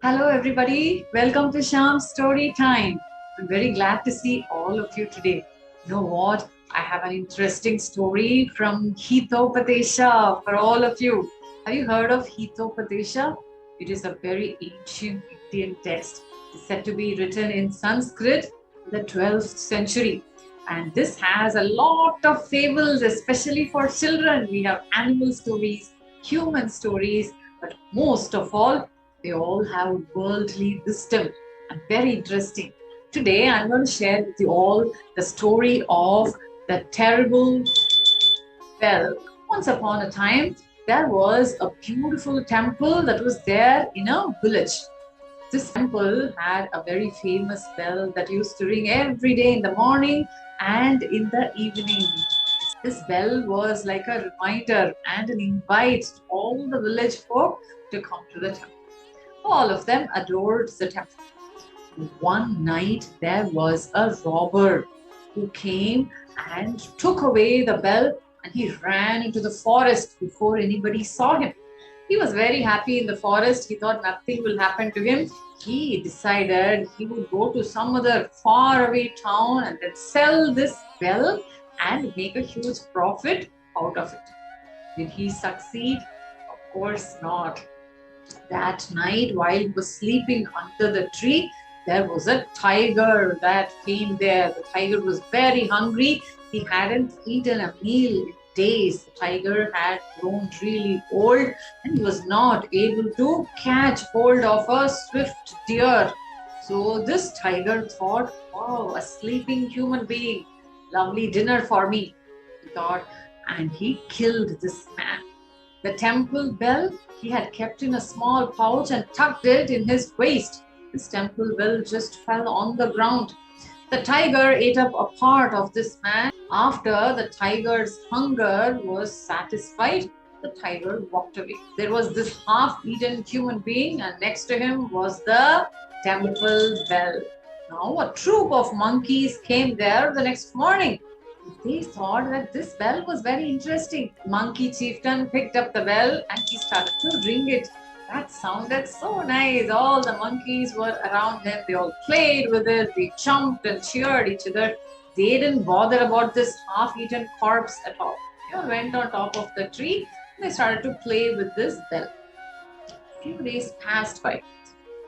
Hello, everybody. Welcome to Sham's Story Time. I'm very glad to see all of you today. You know what? I have an interesting story from Hitopadesha for all of you. Have you heard of Hitopadesha? It is a very ancient Indian text. It's said to be written in Sanskrit in the 12th century. And this has a lot of fables, especially for children. We have animal stories, human stories, but most of all, they all have worldly wisdom and very interesting. Today, I'm going to share with you all the story of the terrible bell. Once upon a time, there was a beautiful temple that was there in a village. This temple had a very famous bell that used to ring every day in the morning and in the evening. This bell was like a reminder and an invite to all the village folk to come to the temple. All of them adored the temple. One night there was a robber who came and took away the bell, and he ran into the forest before anybody saw him. He was very happy in the forest. He thought nothing will happen to him. He decided he would go to some other faraway town and then sell this bell and make a huge profit out of it. Did he succeed? Of course not. That night, while he was sleeping under the tree, there was a tiger that came there. The tiger was very hungry. He hadn't eaten a meal in days. The tiger had grown really old and he was not able to catch hold of a swift deer. So this tiger thought, wow, a sleeping human being, lovely dinner for me, he thought, and he killed this man. The temple bell he had kept in a small pouch and tucked it in his waist. This temple bell just fell on the ground. The tiger ate up a part of this man. After the tiger's hunger was satisfied, the tiger walked away. There was this half-eaten human being, and next to him was the temple bell. Now, a troop of monkeys came there the next morning. They thought that this bell was very interesting. Monkey chieftain picked up the bell and he started to ring it. That sounded so nice. All the monkeys were around him. They all played with it. They jumped and cheered each other. They didn't bother about this half-eaten corpse at all. They went on top of the tree and they started to play with this bell. A few days passed by.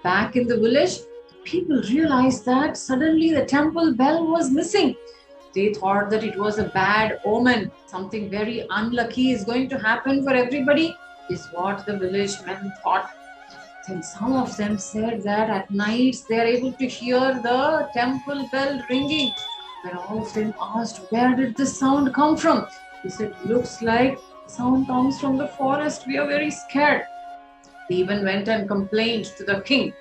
Back in the village, people realized that suddenly the temple bell was missing. They thought that it was a bad omen. Something very unlucky is going to happen for everybody, is what the village men thought. Then some of them said that at nights they are able to hear the temple bell ringing. When all of them asked, where did this sound come from? They said, looks like sound comes from the forest. We are very scared. They even went and complained to the king.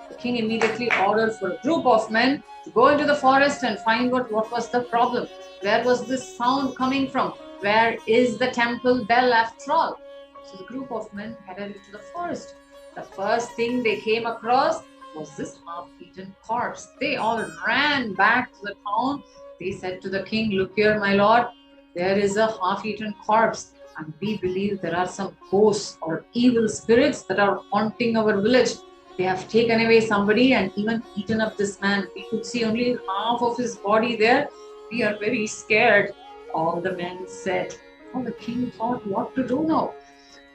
The king immediately ordered for a group of men to go into the forest and find out what was the problem. Where was this sound coming from? Where is the temple bell after all? So the group of men headed into the forest. The first thing they came across was this half-eaten corpse. They all ran back to the town. They said to the king, look here, my lord, there is a half-eaten corpse and we believe there are some ghosts or evil spirits that are haunting our village. They have taken away somebody and even eaten up this man. We could see only half of his body there. We are very scared. All the men said. Oh, the king thought what to do now.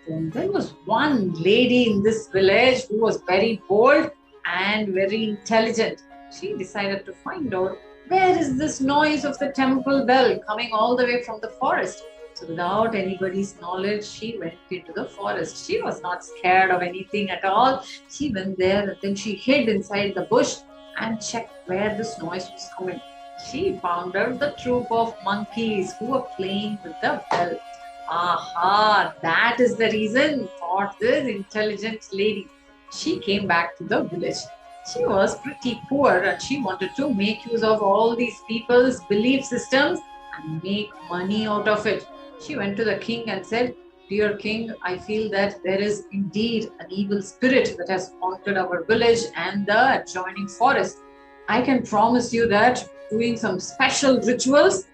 Then there was one lady in this village who was very bold and very intelligent. She decided to find out where is this noise of the temple bell coming all the way from the forest. So without anybody's knowledge, she went into the forest. She was not scared of anything at all. She went there and then she hid inside the bush and checked where this noise was coming. She found out the troop of monkeys who were playing with the bell. Aha, that is the reason, thought this intelligent lady. She came back to the village. She was pretty poor and she wanted to make use of all these people's belief systems and make money out of it. She went to the king and said, dear king, I feel that there is indeed an evil spirit that has haunted our village and the adjoining forest. I can promise you that doing some special rituals,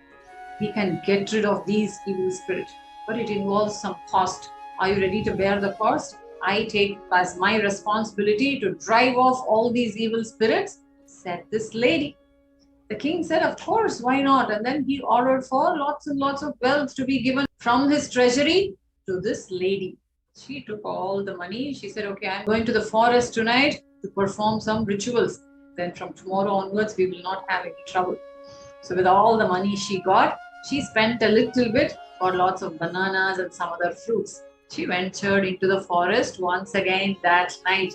we can get rid of these evil spirits. But it involves some cost. Are you ready to bear the cost? I take as my responsibility to drive off all these evil spirits, said this lady. The king said, of course, why not? And then he ordered for lots and lots of wealth to be given from his treasury to this lady. She took all the money. She said, okay, I'm going to the forest tonight to perform some rituals. Then from tomorrow onwards, we will not have any trouble. So with all the money she got, she spent a little bit for lots of bananas and some other fruits. She ventured into the forest once again that night.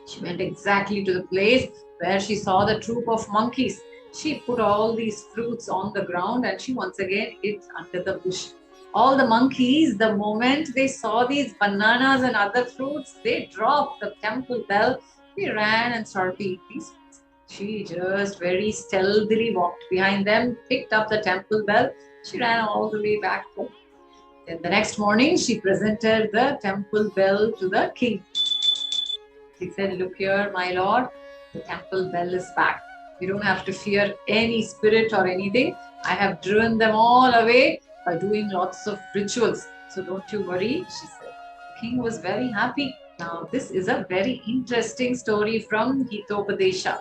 She went exactly to the place where she saw the troop of monkeys. She put all these fruits on the ground and she once again hid under the bush. All the monkeys, the moment they saw these bananas and other fruits, they dropped the temple bell. They ran and started to eat these fruits. She just very stealthily walked behind them, picked up the temple bell. She ran all the way back home. Then the next morning, she presented the temple bell to the king. She said, look here, my lord, the temple bell is back. You don't have to fear any spirit or anything. I have driven them all away by doing lots of rituals. So don't you worry, she said. The king was very happy. Now, this is a very interesting story from Hitopadesha.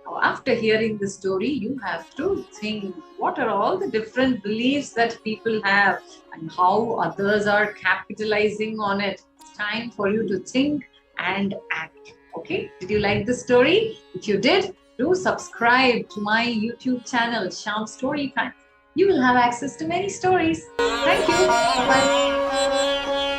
Now, after hearing the story, you have to think what are all the different beliefs that people have and how others are capitalizing on it. It's time for you to think and act. Okay, did you like the story? If you did, do subscribe to my YouTube channel, Sham Story Time. You will have access to many stories. Thank you. Bye-bye.